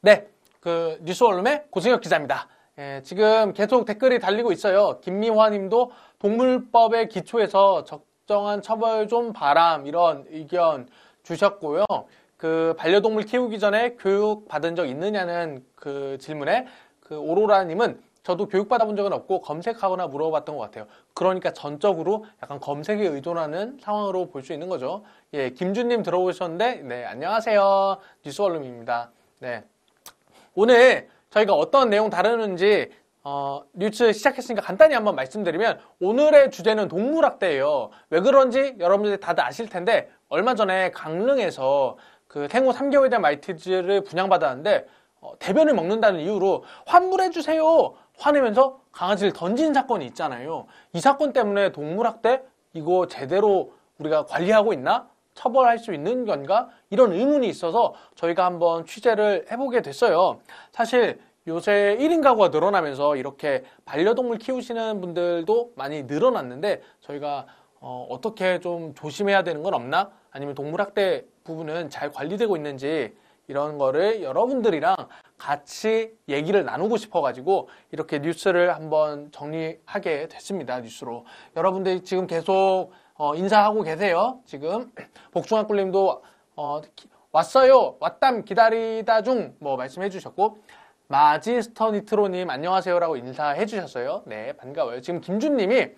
네, 그 뉴스원룸의 고승혁 기자입니다. 예, 지금 계속 댓글이 달리고 있어요. 김미화님도 동물법의 기초에서 적정한 처벌 좀 바람 이런 의견 주셨고요. 그 반려동물 키우기 전에 교육 받은 적 있느냐는 그 질문에 그 오로라님은 저도 교육 받아본 적은 없고 검색하거나 물어봤던 것 같아요. 그러니까 전적으로 약간 검색에 의존하는 상황으로 볼 수 있는 거죠. 예, 김준님 들어오셨는데, 네, 안녕하세요. 뉴스원룸입니다. 네. 오늘 저희가 어떤 내용 다루는지 뉴스 시작했으니까 간단히 한번 말씀드리면 오늘의 주제는 동물학대예요. 왜 그런지 여러분들이 다들 아실 텐데 얼마 전에 강릉에서 그 생후 3개월에 대한 말티즈를 분양받았는데 대변을 먹는다는 이유로 환불해주세요 화내면서 강아지를 던진 사건이 있잖아요. 이 사건 때문에 동물학대 이거 제대로 우리가 관리하고 있나? 처벌할 수 있는 건가? 이런 의문이 있어서 저희가 한번 취재를 해보게 됐어요. 사실 요새 1인 가구가 늘어나면서 이렇게 반려동물 키우시는 분들도 많이 늘어났는데 저희가 어떻게 좀 조심해야 되는 건 없나? 아니면 동물학대 부분은 잘 관리되고 있는지 이런 거를 여러분들이랑 같이 얘기를 나누고 싶어가지고 이렇게 뉴스를 한번 정리하게 됐습니다. 뉴스로. 여러분들이 지금 계속 인사하고 계세요. 지금 복숭아꿀님도 왔어요. 왔담 기다리다 중 뭐 말씀해 주셨고 마지스터니트로님 안녕하세요라고 인사해 주셨어요. 네, 반가워요. 지금 김준님이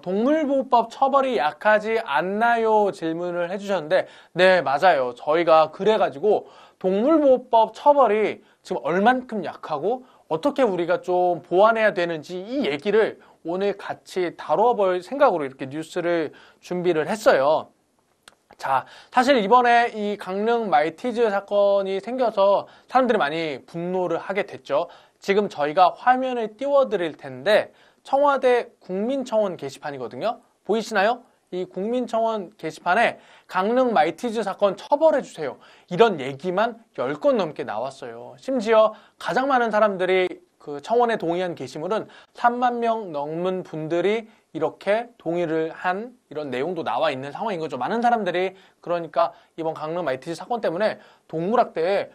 동물보호법 처벌이 약하지 않나요? 질문을 해주셨는데 네, 맞아요. 저희가 그래가지고 동물보호법 처벌이 지금 얼만큼 약하고 어떻게 우리가 좀 보완해야 되는지 이 얘기를 오늘 같이 다뤄볼 생각으로 이렇게 뉴스를 준비를 했어요. 자, 사실 이번에 이 강릉 말티즈 사건이 생겨서 사람들이 많이 분노를 하게 됐죠. 지금 저희가 화면을 띄워드릴 텐데 청와대 국민청원 게시판이거든요. 보이시나요? 이 국민청원 게시판에 강릉 말티즈 사건 처벌해주세요. 이런 얘기만 10건 넘게 나왔어요. 심지어 가장 많은 사람들이 그 청원에 동의한 게시물은 3만 명 넘는 분들이 이렇게 동의를 한 이런 내용도 나와 있는 상황인 거죠. 많은 사람들이 그러니까 이번 강릉 말티즈 사건 때문에 동물학대에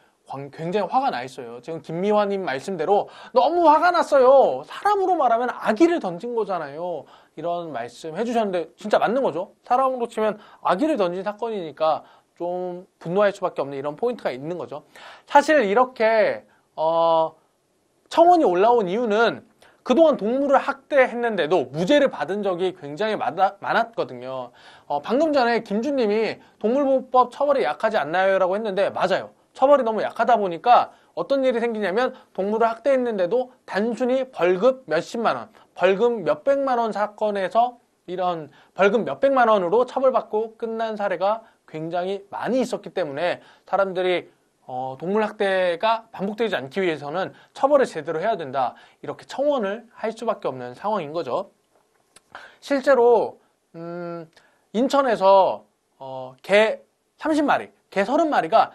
굉장히 화가 나 있어요. 지금 김미화님 말씀대로 너무 화가 났어요. 사람으로 말하면 아기를 던진 거잖아요. 이런 말씀 해주셨는데 진짜 맞는 거죠. 사람으로 치면 아기를 던진 사건이니까 좀 분노할 수밖에 없는 이런 포인트가 있는 거죠. 사실 이렇게 청원이 올라온 이유는 그동안 동물을 학대했는데도 무죄를 받은 적이 굉장히 많았거든요. 방금 전에 김준님이 동물보호법 처벌이 약하지 않나요? 라고 했는데 맞아요. 처벌이 너무 약하다 보니까 어떤 일이 생기냐면 동물을 학대했는데도 단순히 벌금 몇십만 원, 벌금 몇백만 원 사건에서 이런 벌금 몇백만 원으로 처벌받고 끝난 사례가 굉장히 많이 있었기 때문에 사람들이 동물학대가 반복되지 않기 위해서는 처벌을 제대로 해야 된다. 이렇게 청원을 할 수밖에 없는 상황인 거죠. 실제로 인천에서 개 30마리, 개 30마리가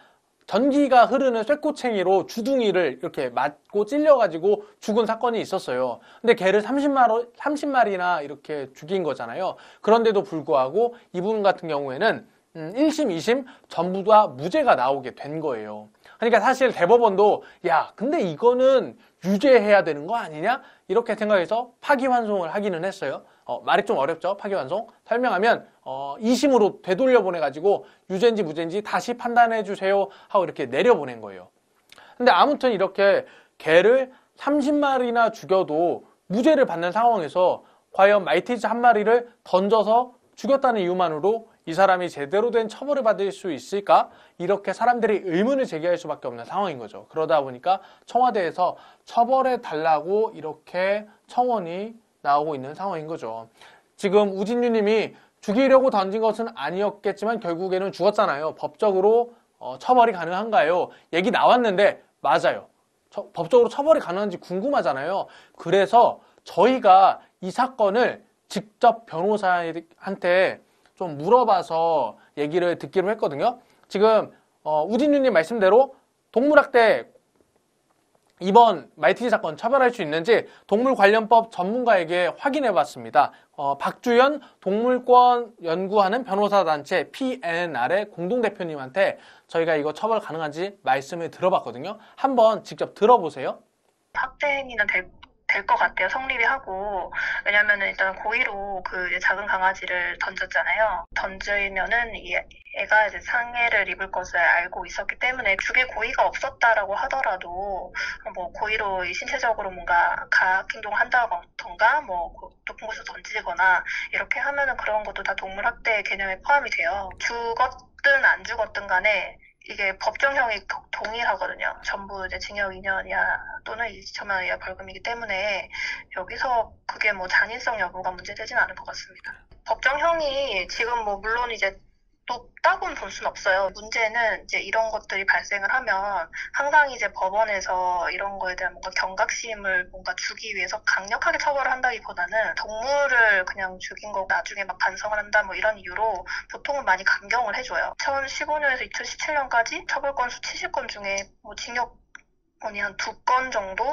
전기가 흐르는 쇠꼬챙이로 주둥이를 이렇게 맞고 찔려가지고 죽은 사건이 있었어요. 근데 개를 30마리나 이렇게 죽인 거잖아요. 그런데도 불구하고 이분 같은 경우에는 1심, 2심 전부 다 무죄가 나오게 된 거예요. 그러니까 사실 대법원도 야, 근데 이거는 유죄해야 되는 거 아니냐? 이렇게 생각해서 파기환송을 하기는 했어요. 말이 좀 어렵죠? 파기환송. 설명하면 2심으로 되돌려 보내가지고 유죄인지 무죄인지 다시 판단해 주세요 하고 이렇게 내려보낸 거예요. 근데 아무튼 이렇게 개를 30마리나 죽여도 무죄를 받는 상황에서 과연 말티즈 한 마리를 던져서 죽였다는 이유만으로 이 사람이 제대로 된 처벌을 받을 수 있을까? 이렇게 사람들이 의문을 제기할 수밖에 없는 상황인 거죠. 그러다 보니까 청와대에서 처벌해 달라고 이렇게 청원이 나오고 있는 상황인 거죠. 지금 우진유 님이 죽이려고 던진 것은 아니었겠지만 결국에는 죽었잖아요. 법적으로 처벌이 가능한가요? 얘기 나왔는데 맞아요. 법적으로 처벌이 가능한지 궁금하잖아요. 그래서 저희가 이 사건을 직접 변호사한테 좀 물어봐서 얘기를 듣기로 했거든요. 지금 우진유님 말씀대로 동물학대 이번 말티즈 사건 처벌할 수 있는지 동물관련법 전문가에게 확인해봤습니다. 박주연 동물권 연구하는 변호사단체 PNR의 공동대표님한테 저희가 이거 처벌 가능한지 말씀을 들어봤거든요. 한번 직접 들어보세요. 학대 행위는 될 것 같아요. 성립이 하고. 왜냐면은 일단 고의로 그 작은 강아지를 던졌잖아요. 던지면은 이 애가 이제 상해를 입을 것을 알고 있었기 때문에 죽일 고의가 없었다라고 하더라도 뭐 고의로 신체적으로 뭔가 가학 행동을 한다던가 뭐 높은 곳에서 던지거나 이렇게 하면은 그런 것도 다 동물학대 개념에 포함이 돼요. 죽었든 안 죽었든 간에 이게 법정형이 동일하거든요. 전부 이제 징역 2년 이하 또는 2천만 원 이하 벌금이기 때문에 여기서 그게 뭐 잔인성 여부가 문제되진 않을 것 같습니다. 법정형이 지금 뭐 물론 이제 높다고는 볼 수는 없어요. 문제는 이제 이런 것들이 발생을 하면 항상 이제 법원에서 이런 거에 대한 뭔가 경각심을 뭔가 주기 위해서 강력하게 처벌을 한다기보다는 동물을 그냥 죽인 거 나중에 막 반성을 한다 뭐 이런 이유로 보통은 많이 감경을 해줘요. 2015년에서 2017년까지 처벌 건수 70건 중에 뭐 징역 건이 한 2건 정도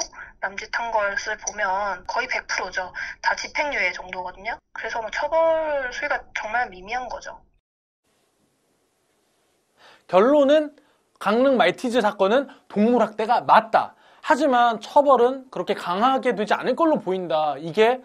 남짓한 것을 보면 거의 100%죠. 다 집행유예 정도거든요. 그래서 뭐 처벌 수위가 정말 미미한 거죠. 결론은 강릉 말티즈 사건은 동물학대가 맞다. 하지만 처벌은 그렇게 강하게 되지 않을 걸로 보인다. 이게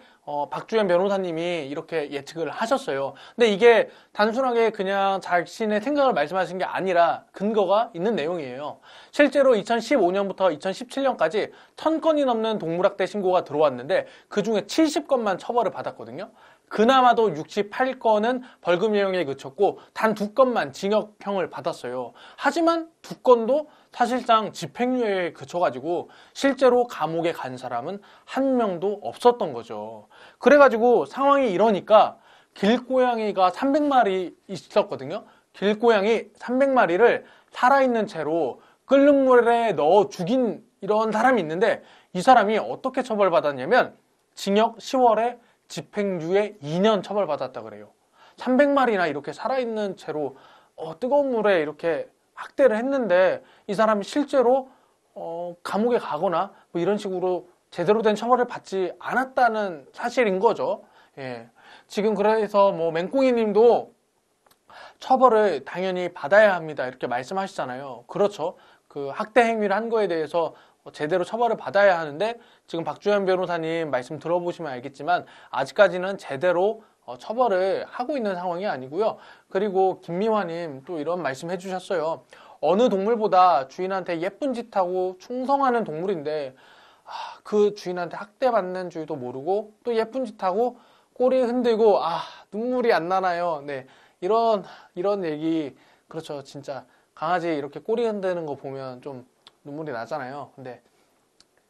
박주연 변호사님이 이렇게 예측을 하셨어요. 근데 이게 단순하게 그냥 자신의 생각을 말씀하신 게 아니라 근거가 있는 내용이에요. 실제로 2015년부터 2017년까지 1000건이 넘는 동물학대 신고가 들어왔는데 그중에 70건만 처벌을 받았거든요. 그나마도 68건은 벌금형에 그쳤고 단 2건만 징역형을 받았어요. 하지만 2건도 사실상 집행유예에 그쳐가지고 실제로 감옥에 간 사람은 한 명도 없었던 거죠. 그래가지고 상황이 이러니까 길고양이가 300마리 있었거든요. 길고양이 300마리를 살아있는 채로 끓는 물에 넣어 죽인 이런 사람이 있는데 이 사람이 어떻게 처벌받았냐면 징역 10월에 집행유예 2년 처벌받았다 그래요. 300마리나 이렇게 살아있는 채로 뜨거운 물에 이렇게 학대를 했는데 이 사람이 실제로 감옥에 가거나 뭐 이런 식으로 제대로 된 처벌을 받지 않았다는 사실인 거죠. 예. 지금 그래서 뭐 맹꽁이 님도 처벌을 당연히 받아야 합니다. 이렇게 말씀하시잖아요. 그렇죠. 그 학대 행위를 한 거에 대해서 제대로 처벌을 받아야 하는데 지금 박주연 변호사님 말씀 들어보시면 알겠지만 아직까지는 제대로 처벌을 하고 있는 상황이 아니고요. 그리고 김미화님 또 이런 말씀 해주셨어요. 어느 동물보다 주인한테 예쁜 짓 하고 충성하는 동물인데 그 주인한테 학대받는 줄도 모르고 또 예쁜 짓 하고 꼬리 흔들고 눈물이 안 나나요? 네, 이런 얘기. 그렇죠. 진짜 강아지 이렇게 꼬리 흔드는 거 보면 좀 눈물이 나잖아요. 근데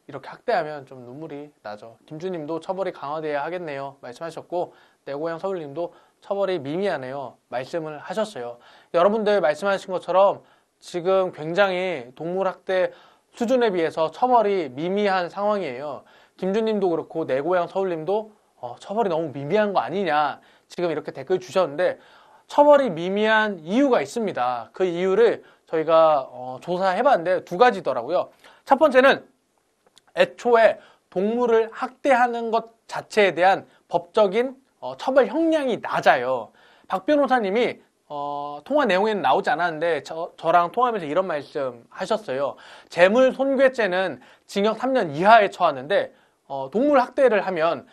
이렇게 학대하면 좀 눈물이 나죠. 김주님도 처벌이 강화돼야 하겠네요. 말씀하셨고 내 고향 서울님도 처벌이 미미하네요. 말씀을 하셨어요. 여러분들 말씀하신 것처럼 지금 굉장히 동물학대 수준에 비해서 처벌이 미미한 상황이에요. 김주님도 그렇고 내 고향 서울님도 처벌이 너무 미미한 거 아니냐 지금 이렇게 댓글 주셨는데 처벌이 미미한 이유가 있습니다. 그 이유를 저희가 조사해봤는데 2가지더라고요. 첫 번째는 애초에 동물을 학대하는 것 자체에 대한 법적인 처벌 형량이 낮아요. 박 변호사님이 통화 내용에는 나오지 않았는데 저랑 통화하면서 이런 말씀 하셨어요. 재물손괴죄는 징역 3년 이하에 처하는데 동물 학대를 하면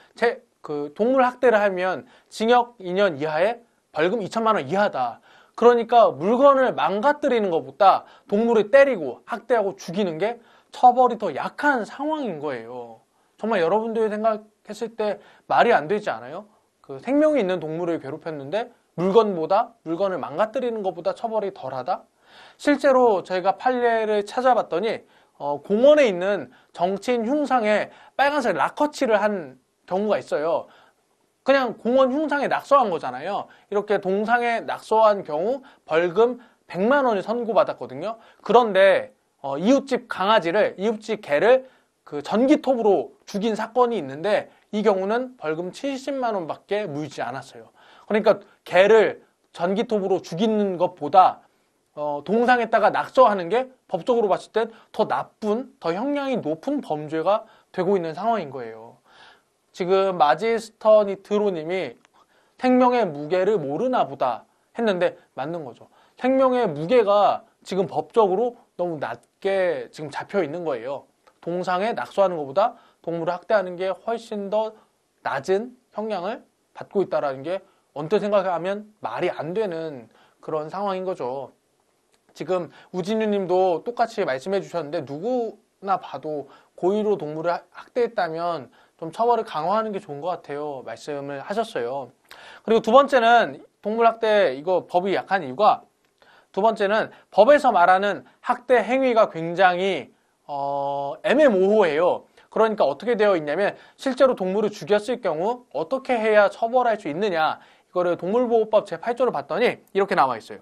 징역 2년 이하에 벌금 2천만 원 이하다. 그러니까 물건을 망가뜨리는 것보다 동물을 때리고 학대하고 죽이는 게 처벌이 더 약한 상황인 거예요. 정말 여러분들이 생각했을 때 말이 안 되지 않아요? 그 생명이 있는 동물을 괴롭혔는데 물건을 망가뜨리는 것보다 처벌이 덜하다? 실제로 저희가 판례를 찾아봤더니 공원에 있는 정치인 흉상에 빨간색 락커칠을 한 경우가 있어요. 그냥 공원 흉상에 낙서한 거잖아요. 이렇게 동상에 낙서한 경우 벌금 100만 원이 선고받았거든요. 그런데 이웃집 개를 그 전기톱으로 죽인 사건이 있는데 이 경우는 벌금 70만 원밖에 물지 않았어요. 그러니까 개를 전기톱으로 죽이는 것보다 동상에다가 낙서하는 게 법적으로 봤을 땐 더 나쁜, 더 형량이 높은 범죄가 되고 있는 상황인 거예요. 지금 마지스터 니트로님이 생명의 무게를 모르나 보다 했는데 맞는 거죠. 생명의 무게가 지금 법적으로 너무 낮게 지금 잡혀 있는 거예요. 동상에 낙서하는 것보다 동물을 학대하는 게 훨씬 더 낮은 형량을 받고 있다는 게 언뜻 생각하면 말이 안 되는 그런 상황인 거죠. 지금 우진유 님도 똑같이 말씀해 주셨는데 누구나 봐도 고의로 동물을 학대했다면 좀 처벌을 강화하는 게 좋은 것 같아요. 말씀을 하셨어요. 그리고 두 번째는 동물학대 이거 법이 약한 이유가 두 번째는 법에서 말하는 학대 행위가 굉장히 애매모호해요. 그러니까 어떻게 되어 있냐면 실제로 동물을 죽였을 경우 어떻게 해야 처벌할 수 있느냐 이거를 동물보호법 제8조를 봤더니 이렇게 나와 있어요.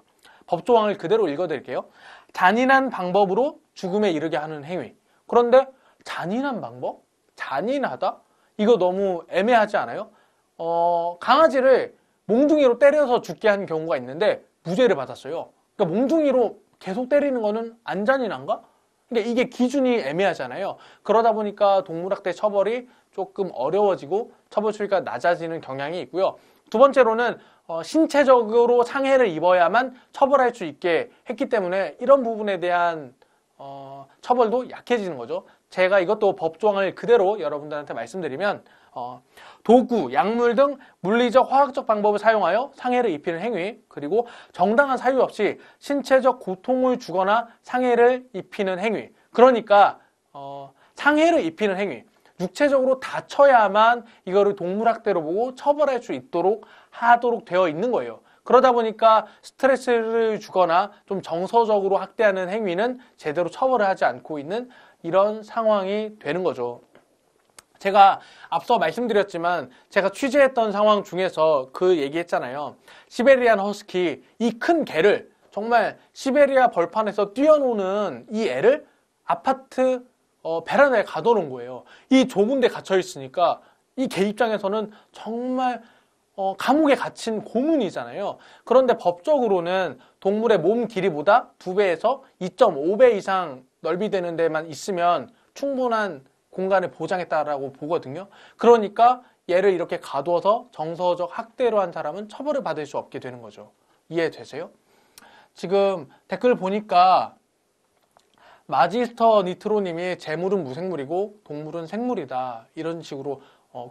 법조항을 그대로 읽어드릴게요. 잔인한 방법으로 죽음에 이르게 하는 행위. 그런데 잔인한 방법? 잔인하다? 이거 너무 애매하지 않아요? 강아지를 몽둥이로 때려서 죽게 한 경우가 있는데 무죄를 받았어요. 그러니까 몽둥이로 계속 때리는 거는 안 잔인한가? 그러니까 이게 기준이 애매하잖아요. 그러다 보니까 동물학대 처벌이 조금 어려워지고 처벌 수위가 낮아지는 경향이 있고요. 두 번째로는 신체적으로 상해를 입어야만 처벌할 수 있게 했기 때문에 이런 부분에 대한 처벌도 약해지는 거죠. 제가 이것도 법조항을 그대로 여러분들한테 말씀드리면 도구, 약물 등 물리적, 화학적 방법을 사용하여 상해를 입히는 행위, 그리고 정당한 사유 없이 신체적 고통을 주거나 상해를 입히는 행위. 그러니까 상해를 입히는 행위, 육체적으로 다쳐야만 이거를 동물학대로 보고 처벌할 수 있도록 하도록 되어 있는 거예요. 그러다 보니까 스트레스를 주거나 좀 정서적으로 학대하는 행위는 제대로 처벌을 하지 않고 있는 이런 상황이 되는 거죠. 제가 앞서 말씀드렸지만 제가 취재했던 상황 중에서 그 얘기했잖아요. 시베리안 허스키, 이 큰 개를 정말 시베리아 벌판에서 뛰어노는 이 애를 아파트 베란다에 가둬놓은 거예요. 이 좁은 데 갇혀 있으니까 이 개 입장에서는 정말 감옥에 갇힌 고문이잖아요. 그런데 법적으로는 동물의 몸 길이보다 2배에서 2.5배 이상 넓이 되는 데만 있으면 충분한 공간을 보장했다라고 보거든요. 그러니까 얘를 이렇게 가두어서 정서적 학대로 한 사람은 처벌을 받을 수 없게 되는 거죠. 이해되세요? 지금 댓글 보니까 마지스터 니트로님이 재물은 무생물이고 동물은 생물이다 이런 식으로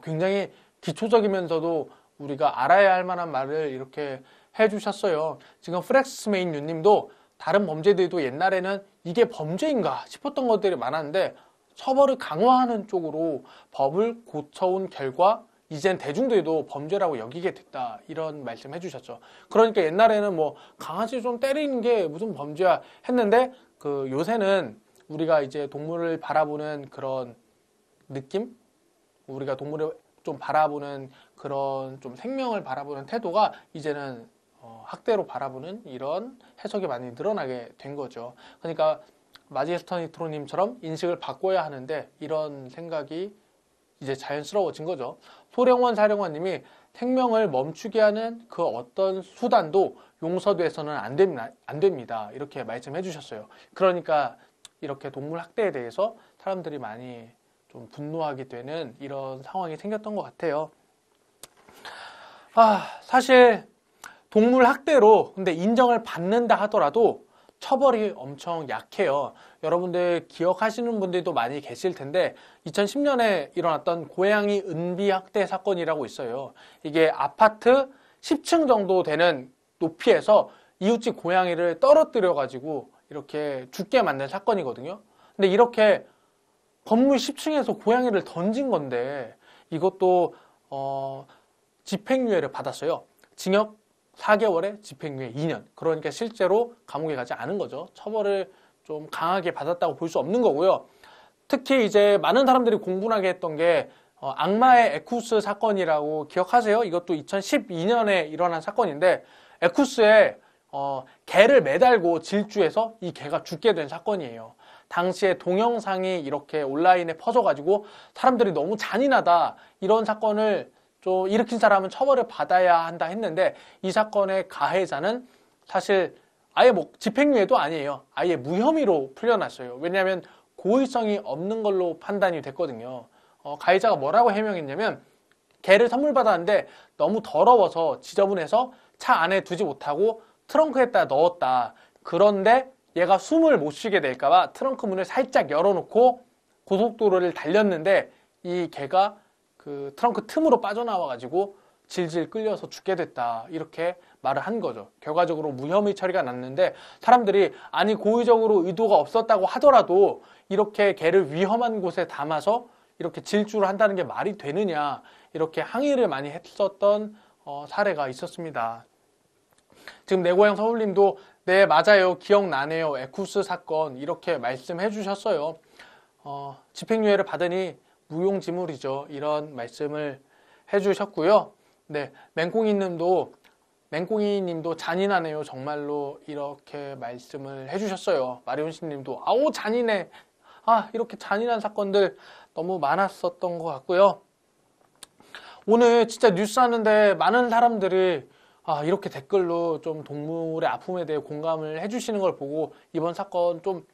굉장히 기초적이면서도 우리가 알아야 할 만한 말을 이렇게 해주셨어요. 지금 프렉스메인 유님도 다른 범죄들도 옛날에는 이게 범죄인가 싶었던 것들이 많았는데 처벌을 강화하는 쪽으로 법을 고쳐온 결과 이젠 대중들도 범죄라고 여기게 됐다 이런 말씀 해주셨죠. 그러니까 옛날에는 뭐 강아지 좀 때리는 게 무슨 범죄야 했는데 그 요새는 우리가 이제 동물을 바라보는 그런 느낌? 우리가 동물을 좀 바라보는 그런 좀 생명을 바라보는 태도가 이제는 학대로 바라보는 이런 해석이 많이 늘어나게 된 거죠. 그러니까 마지스터 니트로님처럼 인식을 바꿔야 하는데 이런 생각이 이제 자연스러워진 거죠. 소령원 사령관님이 생명을 멈추게 하는 그 어떤 수단도 용서돼서는 안 됩니다. 이렇게 말씀해 주셨어요. 그러니까 이렇게 동물 학대에 대해서 사람들이 많이 좀 분노하게 되는 이런 상황이 생겼던 것 같아요. 사실 동물 학대로 근데 인정을 받는다 하더라도 처벌이 엄청 약해요. 여러분들 기억하시는 분들도 많이 계실 텐데 2010년에 일어났던 고양이 은비 학대 사건이라고 있어요. 이게 아파트 10층 정도 되는 높이에서 이웃집 고양이를 떨어뜨려 가지고 이렇게 죽게 만든 사건이거든요. 근데 이렇게 건물 10층에서 고양이를 던진 건데 이것도 집행유예를 받았어요. 징역 4개월에 집행유예 2년. 그러니까 실제로 감옥에 가지 않은 거죠. 처벌을 좀 강하게 받았다고 볼 수 없는 거고요. 특히 이제 많은 사람들이 공분하게 했던 게 악마의 에쿠스 사건이라고 기억하세요? 이것도 2012년에 일어난 사건인데 에쿠스에 개를 매달고 질주해서 이 개가 죽게 된 사건이에요. 당시에 동영상이 이렇게 온라인에 퍼져가지고 사람들이 너무 잔인하다 이런 사건을 좀 일으킨 사람은 처벌을 받아야 한다 했는데 이 사건의 가해자는 사실 아예 뭐 집행유예도 아니에요. 아예 무혐의로 풀려났어요. 왜냐하면 고의성이 없는 걸로 판단이 됐거든요. 가해자가 뭐라고 해명했냐면 개를 선물 받았는데 너무 더러워서 지저분해서 차 안에 두지 못하고 트렁크에다 넣었다. 그런데 얘가 숨을 못 쉬게 될까봐 트렁크 문을 살짝 열어놓고 고속도로를 달렸는데 이 개가 그 트렁크 틈으로 빠져나와가지고 질질 끌려서 죽게 됐다. 이렇게 말을 한 거죠. 결과적으로 무혐의 처리가 났는데 사람들이 아니 고의적으로 의도가 없었다고 하더라도 이렇게 개를 위험한 곳에 담아서 이렇게 질주를 한다는 게 말이 되느냐 이렇게 항의를 많이 했었던 사례가 있었습니다. 지금 내 고향 서울님도 네 맞아요 기억나네요 에쿠스 사건 이렇게 말씀해 주셨어요. 집행유예를 받으니 무용지물이죠 이런 말씀을 해주셨고요. 네 맹꽁이님도 잔인하네요 정말로 이렇게 말씀을 해주셨어요. 마리온씨님도 아오 잔인해 이렇게 잔인한 사건들 너무 많았었던 것 같고요. 오늘 진짜 뉴스 하는데 많은 사람들이 이렇게 댓글로 좀 동물의 아픔에 대해 공감을 해주시는 걸 보고 이번 사건 좀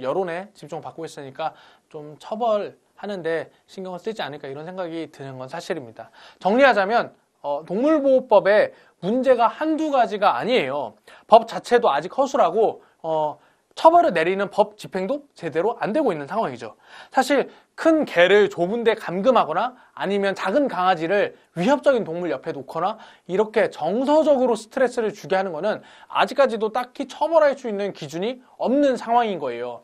여론에 집중을 받고 있으니까 좀 처벌하는데 신경을 쓰지 않을까 이런 생각이 드는 건 사실입니다. 정리하자면 동물보호법에 문제가 한두 가지가 아니에요. 법 자체도 아직 허술하고 처벌을 내리는 법 집행도 제대로 안 되고 있는 상황이죠. 사실 큰 개를 좁은 데 감금하거나 아니면 작은 강아지를 위협적인 동물 옆에 놓거나 이렇게 정서적으로 스트레스를 주게 하는 거는 아직까지도 딱히 처벌할 수 있는 기준이 없는 상황인 거예요.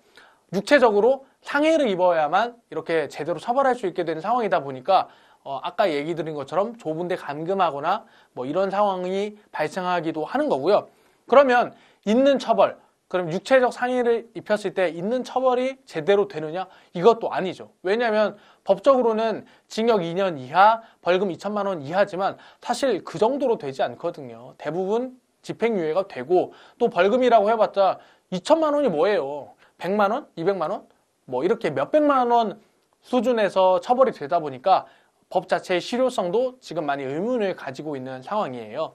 육체적으로 상해를 입어야만 이렇게 제대로 처벌할 수 있게 되는 상황이다 보니까 아까 얘기 드린 것처럼 좁은 데 감금하거나 뭐 이런 상황이 발생하기도 하는 거고요. 그러면 있는 처벌 그럼 육체적 상해를 입혔을 때 있는 처벌이 제대로 되느냐? 이것도 아니죠. 왜냐하면 법적으로는 징역 2년 이하, 벌금 2천만 원 이하지만 사실 그 정도로 되지 않거든요. 대부분 집행유예가 되고 또 벌금이라고 해봤자 2천만 원이 뭐예요? 100만 원? 200만 원? 뭐 이렇게 몇백만 원 수준에서 처벌이 되다 보니까 법 자체의 실효성도 지금 많이 의문을 가지고 있는 상황이에요.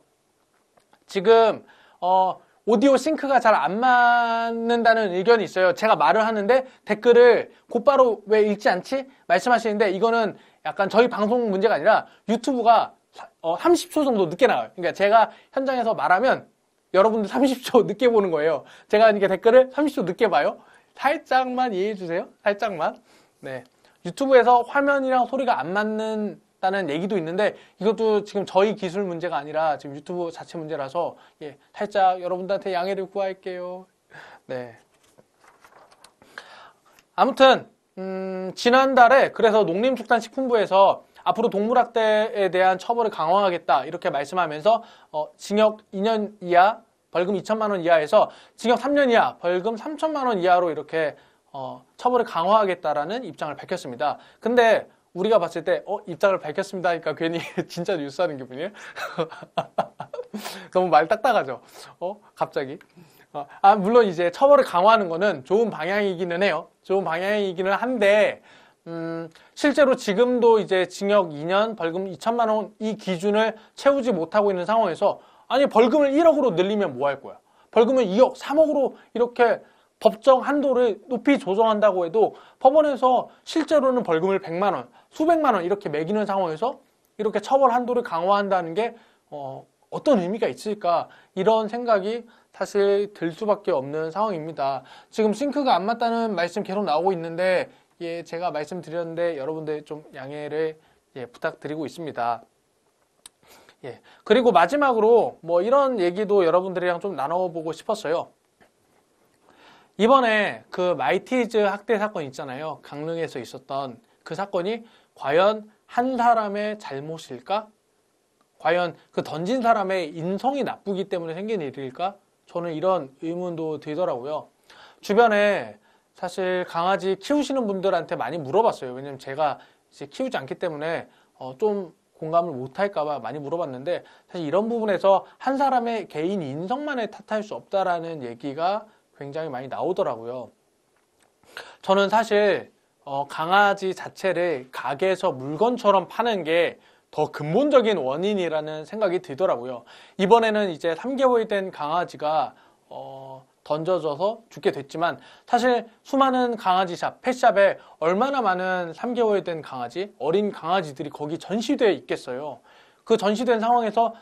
지금 오디오 싱크가 잘 안 맞는다는 의견이 있어요. 제가 말을 하는데 댓글을 곧바로 왜 읽지 않지? 말씀하시는데 이거는 약간 저희 방송 문제가 아니라 유튜브가 30초 정도 늦게 나와요. 그러니까 제가 현장에서 말하면 여러분들 30초 늦게 보는 거예요. 제가 이렇게 댓글을 30초 늦게 봐요. 살짝만 이해해 주세요. 살짝만. 네. 유튜브에서 화면이랑 소리가 안 맞는다는 얘기도 있는데 이것도 지금 저희 기술 문제가 아니라 지금 유튜브 자체 문제라서 살짝 여러분들한테 양해를 구할게요. 네. 아무튼 지난달에 그래서 농림축산식품부에서 앞으로 동물학대에 대한 처벌을 강화하겠다 이렇게 말씀하면서 징역 2년 이하, 벌금 2천만 원 이하에서 징역 3년 이하, 벌금 3천만 원 이하로 이렇게 처벌을 강화하겠다라는 입장을 밝혔습니다. 근데 우리가 봤을 때 입장을 밝혔습니다 하니까 괜히 진짜 뉴스하는 기분이에요. 너무 말 딱딱하죠. 갑자기. 물론 이제 처벌을 강화하는 거는 좋은 방향이기는 해요. 좋은 방향이기는 한데 실제로 지금도 이제 징역 2년, 벌금 2천만 원 이 기준을 채우지 못하고 있는 상황에서 아니 벌금을 1억으로 늘리면 뭐 할 거야? 벌금을 2억, 3억으로 이렇게 법정 한도를 높이 조정한다고 해도 법원에서 실제로는 벌금을 100만 원, 수백만 원 이렇게 매기는 상황에서 이렇게 처벌 한도를 강화한다는 게 어떤 의미가 있을까 이런 생각이 사실 들 수밖에 없는 상황입니다. 지금 싱크가 안 맞다는 말씀 계속 나오고 있는데 제가 말씀드렸는데 여러분들 좀 양해를 부탁드리고 있습니다. 그리고 마지막으로 뭐 이런 얘기도 여러분들이랑 좀 나눠보고 싶었어요. 이번에 그 마이티즈 학대 사건 있잖아요. 강릉에서 있었던 그 사건이 과연 한 사람의 잘못일까? 과연 그 던진 사람의 인성이 나쁘기 때문에 생긴 일일까? 저는 이런 의문도 들더라고요. 주변에 사실 강아지 키우시는 분들한테 많이 물어봤어요. 왜냐면 제가 이제 키우지 않기 때문에 좀 공감을 못할까봐 많이 물어봤는데 사실 이런 부분에서 한 사람의 개인 인성만을 탓할 수 없다라는 얘기가 굉장히 많이 나오더라고요. 저는 사실 강아지 자체를 가게에서 물건처럼 파는 게 더 근본적인 원인이라는 생각이 들더라고요. 이번에는 이제 3개월이 된 강아지가 던져져서 죽게 됐지만 사실 수많은 강아지샵, 펫샵에 얼마나 많은 3개월 된 강아지, 어린 강아지들이 거기 전시되어 있겠어요. 그 전시된 상황에서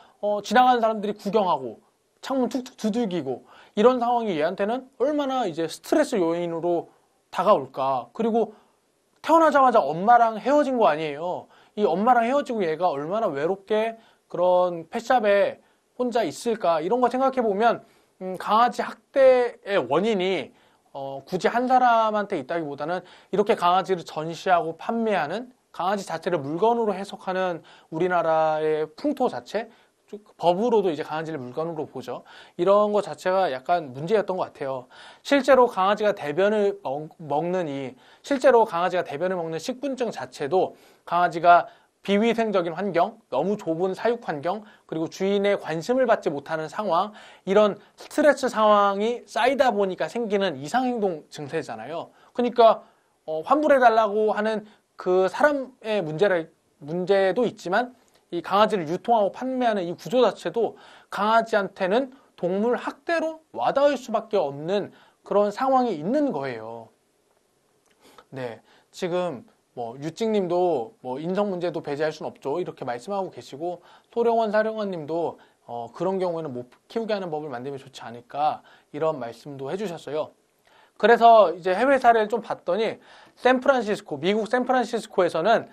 지나가는 사람들이 구경하고 창문 툭툭 두들기고 이런 상황이 얘한테는 얼마나 이제 스트레스 요인으로 다가올까. 그리고 태어나자마자 엄마랑 헤어진 거 아니에요. 이 엄마랑 헤어지고 얘가 얼마나 외롭게 그런 펫샵에 혼자 있을까. 이런 거 생각해 보면 강아지 학대의 원인이 굳이 한 사람한테 있다기보다는 이렇게 강아지를 전시하고 판매하는 강아지 자체를 물건으로 해석하는 우리나라의 풍토 자체, 법으로도 이제 강아지를 물건으로 보죠. 이런 것 자체가 약간 문제였던 것 같아요. 실제로 강아지가 대변을 먹는 식분증 자체도 강아지가 비위생적인 환경, 너무 좁은 사육 환경, 그리고 주인의 관심을 받지 못하는 상황, 이런 스트레스 상황이 쌓이다 보니까 생기는 이상행동 증세잖아요. 그러니까 환불해달라고 하는 그 사람의 문제도 있지만 이 강아지를 유통하고 판매하는 이 구조 자체도 강아지한테는 동물 학대로 와닿을 수밖에 없는 그런 상황이 있는 거예요. 네, 지금 유찍님도 인성 문제도 배제할 수는 없죠. 이렇게 말씀하고 계시고 소령원 사령원님도 그런 경우에는 못 키우게 하는 법을 만들면 좋지 않을까 이런 말씀도 해주셨어요. 그래서 이제 해외 사례를 좀 봤더니 미국 샌프란시스코에서는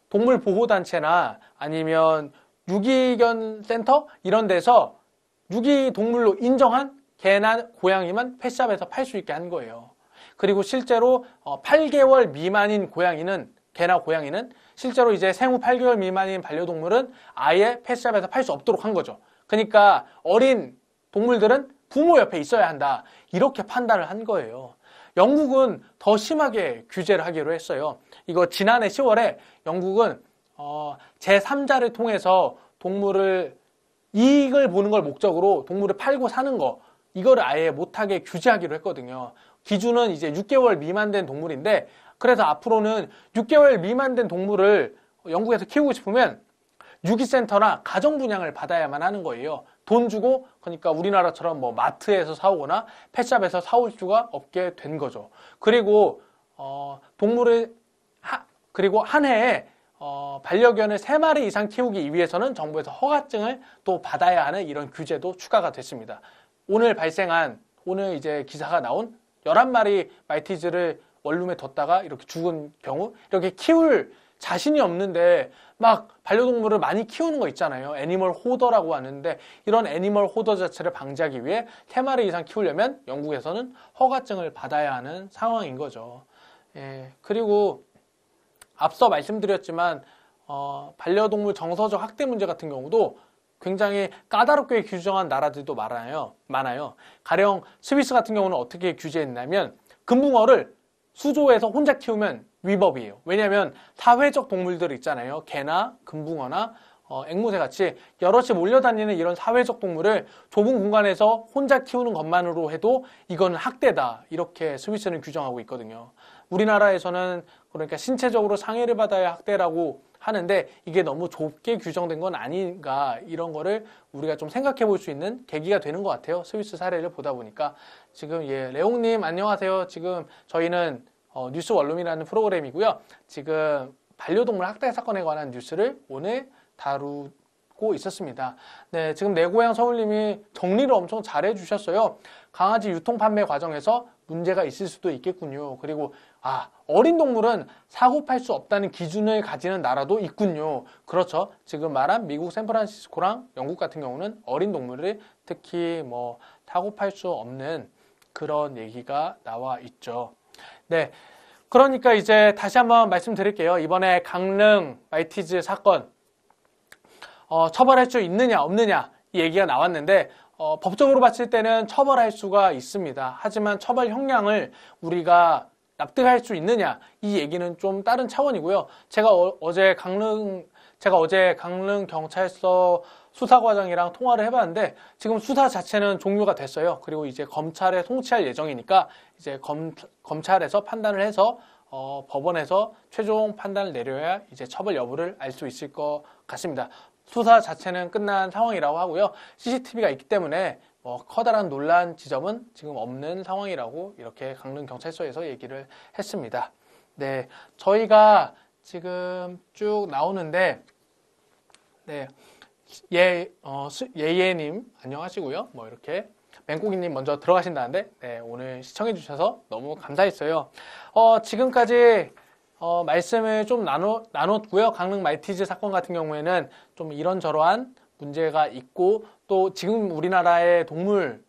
동물 보호 단체나 아니면 유기견 센터 이런 데서 유기동물로 인정한 개나 고양이만 펫샵에서 팔 수 있게 한 거예요. 그리고 실제로 8개월 미만인 개나 고양이는 실제로 이제 생후 8개월 미만인 반려동물은 아예 펫샵에서 팔 수 없도록 한 거죠. 그러니까 어린 동물들은 부모 옆에 있어야 한다. 이렇게 판단을 한 거예요. 영국은 더 심하게 규제를 하기로 했어요. 이거 지난해 10월에 영국은 제3자를 통해서 동물을 이익을 보는 걸 목적으로 동물을 팔고 사는 거 이거를 아예 못하게 규제하기로 했거든요. 기준은 이제 6개월 미만 된 동물인데 그래서 앞으로는 6개월 미만 된 동물을 영국에서 키우고 싶으면 유기센터나 가정분양을 받아야만 하는 거예요. 돈 주고 그러니까 우리나라처럼 마트에서 사오거나 펫샵에서 사올 수가 없게 된 거죠. 그리고 그리고 한 해에 반려견을 3마리 이상 키우기 위해서는 정부에서 허가증을 또 받아야 하는 이런 규제도 추가가 됐습니다. 오늘 이제 기사가 나온 11마리 말티즈를 원룸에 뒀다가 이렇게 죽은 경우, 이렇게 키울 자신이 없는데 막 반려동물을 많이 키우는 거 있잖아요. 애니멀 호더라고 하는데 이런 애니멀 호더 자체를 방지하기 위해 3마리 이상 키우려면 영국에서는 허가증을 받아야 하는 상황인 거죠. 예, 그리고 앞서 말씀드렸지만 반려동물 정서적 학대 문제 같은 경우도 굉장히 까다롭게 규정한 나라들도 많아요. 가령 스위스 같은 경우는 어떻게 규제했냐면 금붕어를 수조에서 혼자 키우면 위법이에요. 왜냐하면 사회적 동물들 있잖아요. 개나 금붕어나 앵무새 같이 여럿이 몰려다니는 이런 사회적 동물을 좁은 공간에서 혼자 키우는 것만으로 해도 이거는 학대다. 이렇게 스위스는 규정하고 있거든요. 우리나라에서는 그러니까 신체적으로 상해를 받아야 학대라고 하는데 이게 너무 좁게 규정된 건 아닌가 이런 거를 우리가 좀 생각해 볼 수 있는 계기가 되는 것 같아요. 스위스 사례를 보다 보니까. 지금 레옹님 안녕하세요. 지금 저희는 뉴스 원룸이라는 프로그램이고요. 지금 반려동물 학대 사건에 관한 뉴스를 오늘 다루고 있었습니다. 네, 지금 내 고향 서울님이 정리를 엄청 잘 해주셨어요. 강아지 유통 판매 과정에서 문제가 있을 수도 있겠군요. 그리고 어린 동물은 사고 팔 수 없다는 기준을 가지는 나라도 있군요. 그렇죠. 지금 말한 미국 샌프란시스코랑 영국 같은 경우는 어린 동물을 특히 사고 팔 수 없는 그런 얘기가 나와 있죠. 네. 그러니까 이제 다시 한번 말씀드릴게요. 이번에 강릉 말티즈 사건 처벌할 수 있느냐 없느냐 이 얘기가 나왔는데 법적으로 봤을 때는 처벌할 수가 있습니다. 하지만 처벌 형량을 우리가 납득할 수 있느냐 이 얘기는 좀 다른 차원이고요. 제가 어제 강릉 경찰서 수사과장이랑 통화를 해봤는데 지금 수사 자체는 종료가 됐어요. 그리고 이제 검찰에 송치할 예정이니까 이제 검찰에서 판단을 해서 법원에서 최종 판단을 내려야 이제 처벌 여부를 알 수 있을 것 같습니다. 수사 자체는 끝난 상황이라고 하고요. CCTV가 있기 때문에 커다란 논란 지점은 지금 없는 상황이라고 이렇게 강릉경찰서에서 얘기를 했습니다. 네, 저희가 지금 쭉 나오는데, 네, 예예님 안녕하시고요. 이렇게 맹고기님 먼저 들어가신다는데, 네, 오늘 시청해주셔서 너무 감사했어요. 지금까지 말씀을 좀 나눴고요. 강릉 말티즈 사건 같은 경우에는 좀 이런저러한 문제가 있고, 또 지금 우리나라의 동물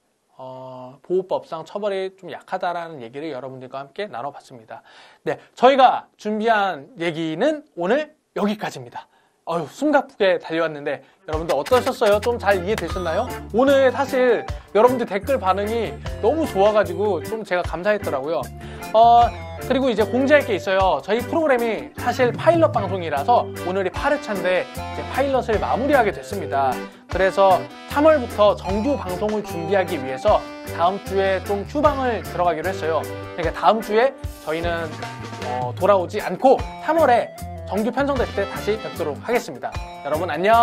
보호법상 처벌이 좀 약하다라는 얘기를 여러분들과 함께 나눠봤습니다. 네, 저희가 준비한 얘기는 오늘 여기까지입니다. 숨가쁘게 달려왔는데 여러분들 어떠셨어요? 좀 잘 이해되셨나요? 오늘 사실 여러분들 댓글 반응이 너무 좋아가지고 좀 제가 감사했더라고요. 그리고 이제 공지할 게 있어요. 저희 프로그램이 사실 파일럿 방송이라서 오늘이 8회차인데 이제 파일럿을 마무리하게 됐습니다. 그래서 3월부터 정규 방송을 준비하기 위해서 다음 주에 좀 휴방을 들어가기로 했어요. 그러니까 다음 주에 저희는 돌아오지 않고 3월에 정규 편성될 때 다시 뵙도록 하겠습니다. 여러분 안녕.